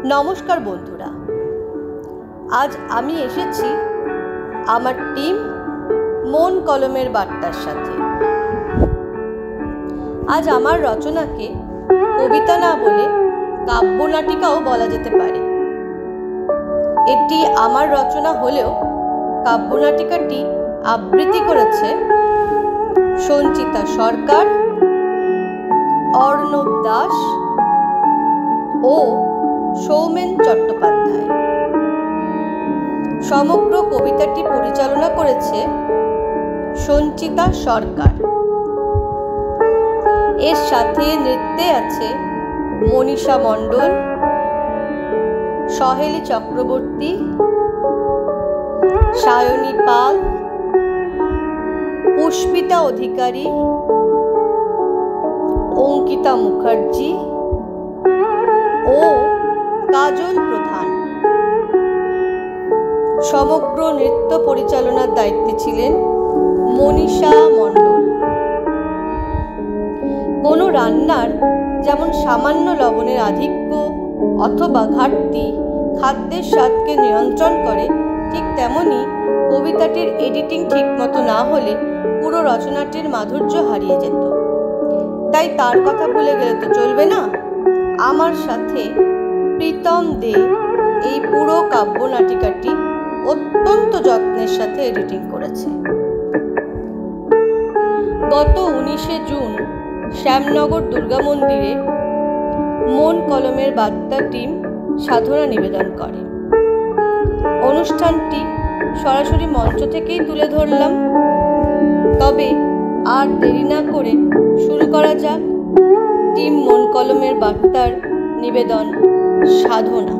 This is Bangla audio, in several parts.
নমস্কার বন্ধুরা, আজ আমি এসেছি আমার টিম মন কলমের বার্তার সাথে। আজ আমার রচনাকে কবিতা না বলে কাব্যনাটিকাও বলা যেতে পারে। এটি আমার রচনা হলেও কাব্যনাটিকাটি আবৃত্তি করেছে সঞ্চিতা সরকার, অর্ণব দাস ও সৌমেন চট্টোপাধ্যায়। সমগ্র কবিতাটি পরিচালনা করেছে সঞ্চিতা সরকার। এর সাথে নৃত্যে আছে মনীষা মণ্ডল, সহেলী চক্রবর্তী, সায়নী পাল, পুষ্পিতা অধিকারী, অঙ্কিতা মুখার্জি ও কাজল প্রধান। সমগ্র নৃত্য পরিচালনার দায়িত্বে ছিলেন মনীষা মণ্ডল। কোনো রান্নার যেমন সামান্য লবণের আধিক্য অথবা ঘাটতি খাদ্যের স্বাদকে নিয়ন্ত্রণ করে, ঠিক তেমনি কবিতাটির এডিটিং ঠিকমতো না হলে পুরো রচনাটির মাধুর্য হারিয়ে যেত। তাই তার কথা ভুলে গেলে তো চলবে না। আমার সাথে প্রীতম দে এই পুরো কাব্যনাটিকাটি অত্যন্ত যত্নের সাথে এডিটিং করেছে। গত 19শে জুন শ্যামনগর দুর্গা মন্দিরে মন কলমের বার্তা টিম সাধনা নিবেদন করে। অনুষ্ঠানটি সরাসরি মঞ্চ থেকেই তুলে ধরলাম। তবে আর দেরি না করে শুরু করা যাক টিম মন কলমের বার্তার নিবেদন সাধনা।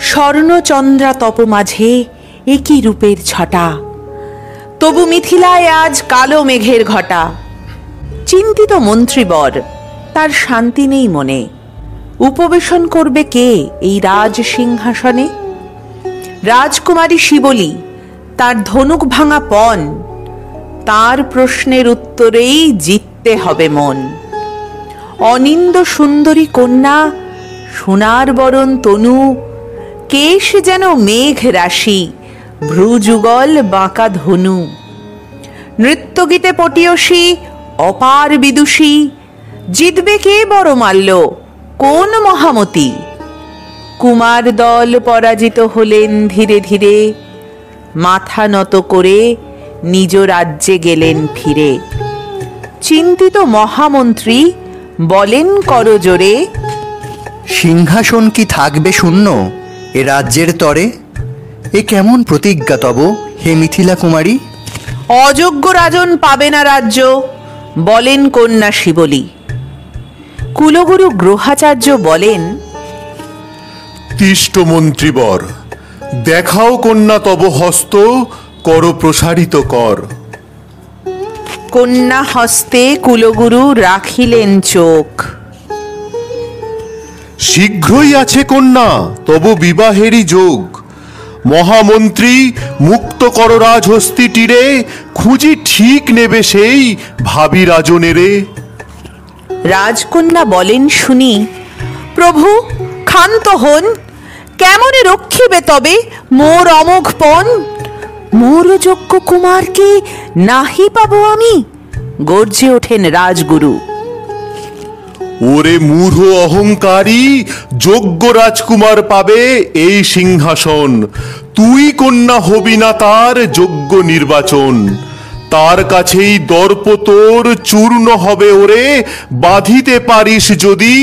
স্বর্ণচন্দ্রা তপ মাঝে একই রূপের ছটা, তবু মিথিলায় আজ কালো মেঘের ঘটা। চিন্তিত মন্ত্রীবর, তার শান্তি নেই মনে। উপবেশন করবে কে এই রাজ সিংহাসনে? রাজকুমারী শিবলী, তার ধনুক ভাঙা পণ, তার প্রশ্নের উত্তরেই জিততে হবে মন। অনিন্দ সুন্দরী কন্যা, সোনার বরণ তনু, কেশ যেন মেঘ রাশি, ভ্রুযুগল বাঁকা ধনু। নৃত্যগীতে পটীয়সী, অপার বিদুষী, জিতবে কে বড় মাল্য, কোন মহামতি? কুমার দল পরাজিত হলেন ধীরে ধীরে, মাথা নত করে নিজ রাজ্যে গেলেন ফিরে। চিন্তিত মহামন্ত্রী বলেন করজোরে, সিংহাসন কি থাকবে শূন্য এ রাজ্যের তরে? এ কেমন প্রতিজ্ঞা তব হে মিথিলা কুমারী? অযোগ্য রাজন পাবে না রাজ্য, বলেন কন্যা শিবলী। কুলগুরু গ্রহাচার্য বলেন, তিষ্ট মন্ত্রীবর, দেখাও কন্যা তব হস্ত, কর প্রসারিত কর। কন্যা হস্তে কুলগুরু রাখিলেন চোখ। শীঘ্রই আছে কন্যা তব বিবাহেরই যোগ। মহামন্ত্রী মুক্ত কর রাজহস্তি তীরে, খুঁজি ঠিক নেবে সেই ভাবি রাজনেরে। রাজকন্যা বলেন শুনি, প্রভু ক্ষান্ত হন, কেমনে রক্ষিবে তবে মোর অমোঘ পণ? মোর যোগ্য কুমারকে নাহি পাবো আমি? গর্জে ওঠেন রাজগুরু। ওরে মূঢ় অহংকারী, যোগ্য রাজকুমার পাবে এই সিংহাসন। তুই কন্যা হবি না তার যোগ্য নির্বাচন। তার কাছেই দর্প তোর চূর্ণ হবে ওরে, বাঁধিতে পারিস যদি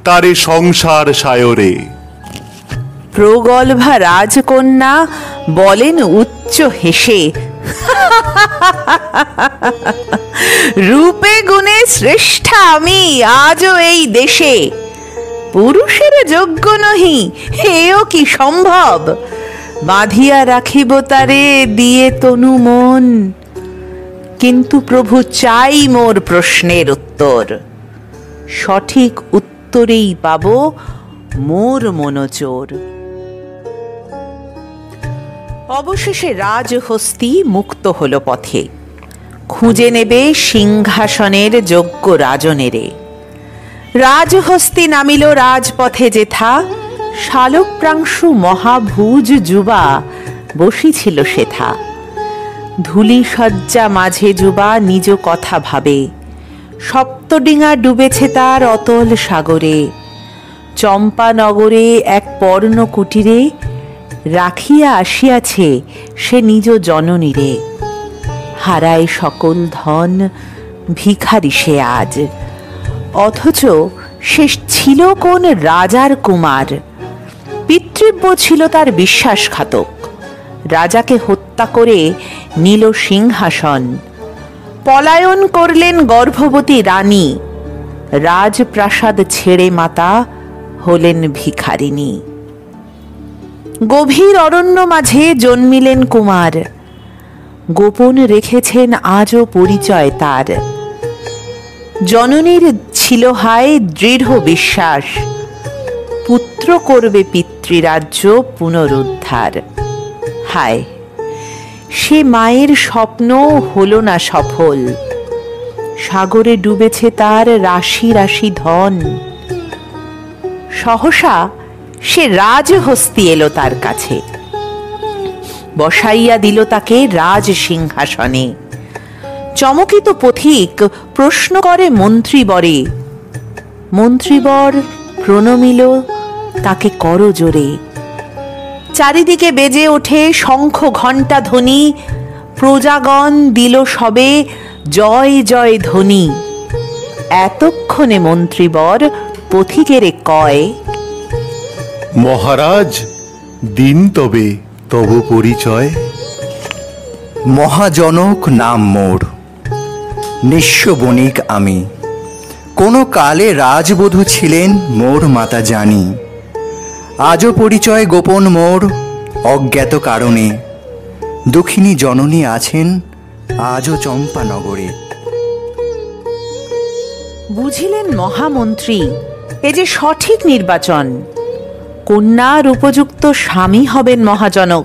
তারে সংসার সায়রে। প্রগল্ভা রাজকন্যা বলেন উচ্চ হেসে, রূপে গুণে শ্রেষ্ঠা আমি আজও এই দেশে, পুরুষের যোগ্য নহি হেও কি সম্ভব, বাঁধিয়া রাখিব তারে দিয়ে তনু মন। কিন্তু প্রভু চাই মোর প্রশ্নের উত্তর, সঠিক উত্তরেই পাব মোর মনোচোর। অবশেষে রাজহস্তি মুক্ত হল পথে, খুঁজে নেবে সিংহাসনের যোগ্য রাজনেরে। রাজহস্তি নামিল রাজপথে যেথা, শালুকপ্রাংশু মহাভুজ যুবা বসিছিল সেথা। ধূলি শয্যা মাঝে যুবা নিজ কথা ভাবে, সপ্তডিঙা ডুবেছে তার অতল সাগরে। চম্পানগরে এক পর্ণ কুটিরে, রাখিয়া আসিয়াছে সে নিজ জননীরে। হারায় সকল ধন ভিখারি সে আজ, অথচ সে ছিল কোন রাজার কুমার। পিতৃব্য ছিল তার বিশ্বাসঘাতক, রাজাকে হত্যা করে নিল সিংহাসন। পলায়ন করলেন গর্ভবতী রানী, রাজপ্রাসাদ ছেড়ে মাতা হলেন ভিখারিণী। গভীর অরণ্য মাঝে জন্মিলেন কুমার, গোপন রেখেছেন আজও পরিচয় তার। জননীর ছিল হায় দৃঢ় বিশ্বাস, পুত্র করবে পিতৃরাজ্য পুনরুদ্ধার। হায়, সে মায়ের স্বপ্ন হলো না সফল, সাগরে ডুবেছে তার রাশি রাশি ধন। সহসা সে রাজহস্তি এলো তার কাছে, বসাইয়া দিল তাকে রাজ সিংহাসনে। চমকিত পথিক প্রশ্ন করে মন্ত্রীবরে, মন্ত্রীবর প্রণমিল তাকে করজোড়ে। চারিদিকে বেজে ওঠে শঙ্খ ঘণ্টা ধ্বনি, প্রজাগণ দিল সবে জয় জয় ধ্বনি। এতক্ষণে মন্ত্রীবর পথিকেরে কয়, মহারাজ দিন তবে তব পরিচয়। মহাজনক নাম মোর, নিঃস্ব বণিক আমি। কোনো কালে রাজবধূ ছিলেন মোর মাতা জানি। আজও পরিচয় গোপন মোর অজ্ঞাত কারণে, দুঃখিনী জননী আছেন আজও চম্পানগরে। বুঝিলেন মহামন্ত্রী এ যে সঠিক নির্বাচন, কন্যার উপযুক্ত স্বামী হবেন মহাজনক।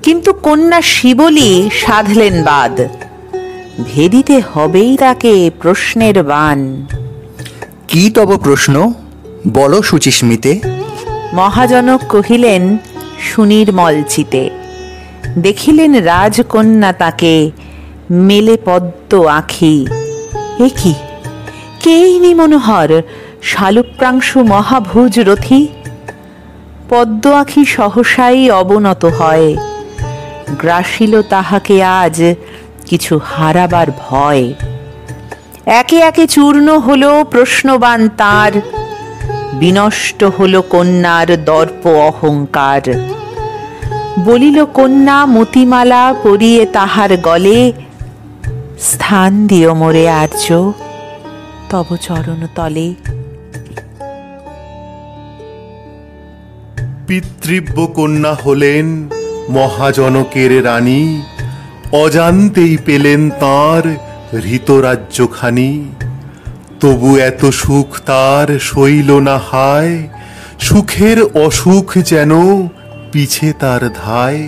কিন্তু কন্যা শিবলি সাধলেন বাদ, ভেদিতে হবেই তাকে প্রশ্নের বান। কি তব প্রশ্ন বলো সুচিস্মিতে। মহাজনক কহিলেন সুনির্মল চিতে, দেখিলেন রাজকন্যা তাকে মেলে পদ্ম আঁখি। এ কি, কেই নি মনোহর শালুকপ্রাংশু মহাভুজ রথী। পদ্ম আঁখি সহসাই অবনত হয়, গ্রাসিল তাহাকে আজ কিছু হারাবার ভয়। একে একে চূর্ণ হল প্রশ্নবান তার, বিনষ্ট হল কন্যার দর্প অহংকার। বলিল কন্যা মতিমালা পরিয়ে তাহার গলে, স্থান দিও মোরে আর্য তব চরণ তলে। পিতৃব্য কন্যা হলেন মহাজনকের রানী, অজান্তেই পেলেন তাঁর হৃতরাজ্যখানি। তবু এত সুখ তার সইল না হায়, সুখের অসুখ যেন পিছে তার ধায়।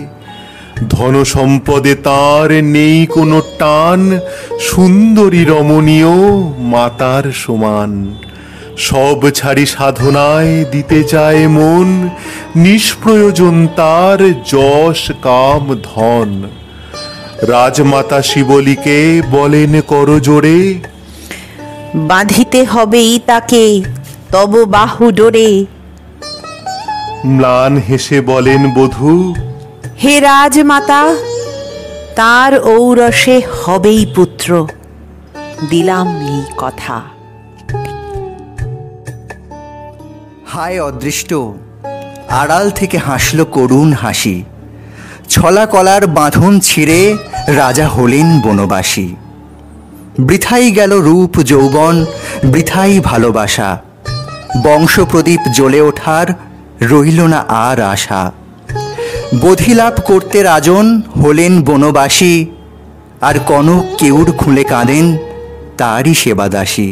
ধন সম্পদে তার নেই কোনো টান, সুন্দরী রমণীয় মাতার সমান। সব ছাড়ি সাধনায় দিতে চায় মন, নিষ্প্রয়োজন তার যশ কাম ধন। রাজমাতা শিবলীকে বলেন করজোড়ে, বাঁধিতে হবেই তাকে তব বাহু ডোরে। ম্লান হেসে বলেন বধূ, হে রাজমাতা, তার ঔরসে হবেই পুত্র, দিলাম এই কথা। হায় অদৃষ্ট, আড়াল থেকে হাসল করুণ হাসি। ছলা কলার বাঁধন ছিঁড়ে রাজা হলেন বনবাসী। বৃথাই গেল রূপ যৌবন, বৃথাই ভালোবাসা, বংশপ্রদীপ জ্বলে ওঠার রইল না আর আশা। বোধিলাভ করতে রাজন হলেন বনবাসী, আর কনক কেউর খুলে কাঁদেন তারই সেবাদাসী।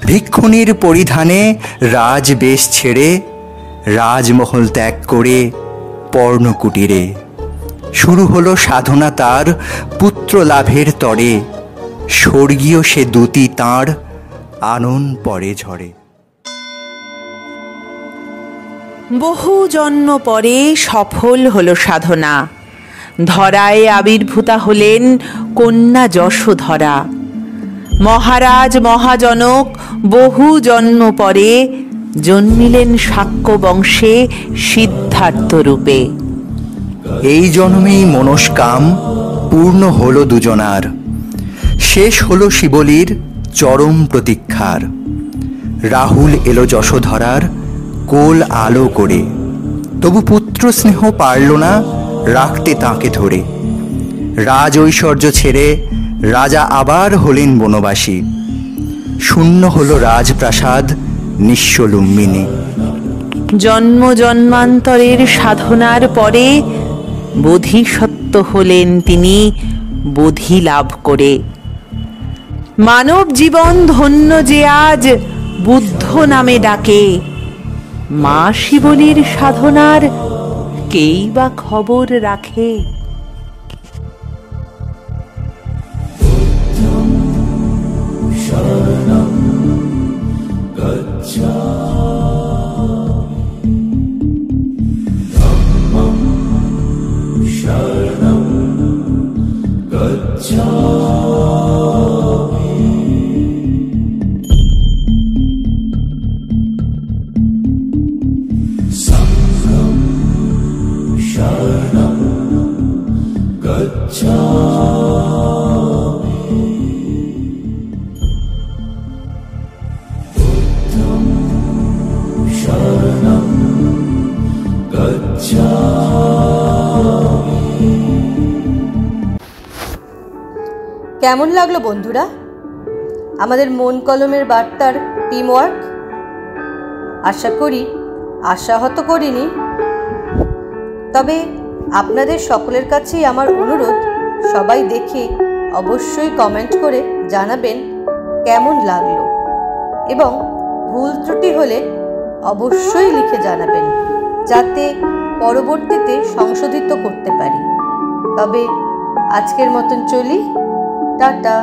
ভিক্ষুণীর পরিধানে রাজবেশ ছেড়ে রাজমহল ত্যাগ করে পর্ণকুটিরে শুরু হলো সাধনা তার পুত্র লাভের তরে। স্বর্গীয় সে দূতি তাঁর আনন পরে ঝরে। বহু জন্ম পরে সফল হলো সাধনা, ধরায় আবির্ভূতা হলেন কন্যা যশোধরা। মহারাজ মহাজনক বহু জন্ম পরে জন্মিলেন শাক্য বংশে সিদ্ধার্থ রূপে। এই জন্মেই মনস্কাম পূর্ণ হলো দুজনার, শেষ হলো শিবলীর চরম প্রতীক্ষার। রাহুল এলো যশোধরার কোল আলো করে, তবু পুত্র স্নেহ পারল না রাখতে তাঁকে ধরে। রাজ ঐশ্বর্য ছেড়ে রাজা আবার হলেন বনবাসী, শূন্য হলো রাজপ্রাসাদ নিঃস্ব লুম্বিনী। জন্ম জন্মান্তরের সাধনার পরে বোধিসত্ত্ব হলেন তিনি বোধি লাভ করে। মানব জীবন ধন্য যে আজ বুদ্ধ নামে ডাকে, মা শিবলীর সাধনার কেই বা খবর রাখে। কেমন লাগলো বন্ধুরা আমাদের মন কলমের বার্তার টিমওয়ার্ক? আশা করি আশাহত করিনি। তবে আপনাদের সকলের কাছেই আমার অনুরোধ, সবাই দেখে অবশ্যই কমেন্ট করে জানাবেন কেমন লাগলো, এবং ভুল ত্রুটি হলে অবশ্যই লিখে জানাবেন, যাতে পরবর্তীতে সংশোধিত করতে পারি। তবে আজকের মতন চলি, টাটা।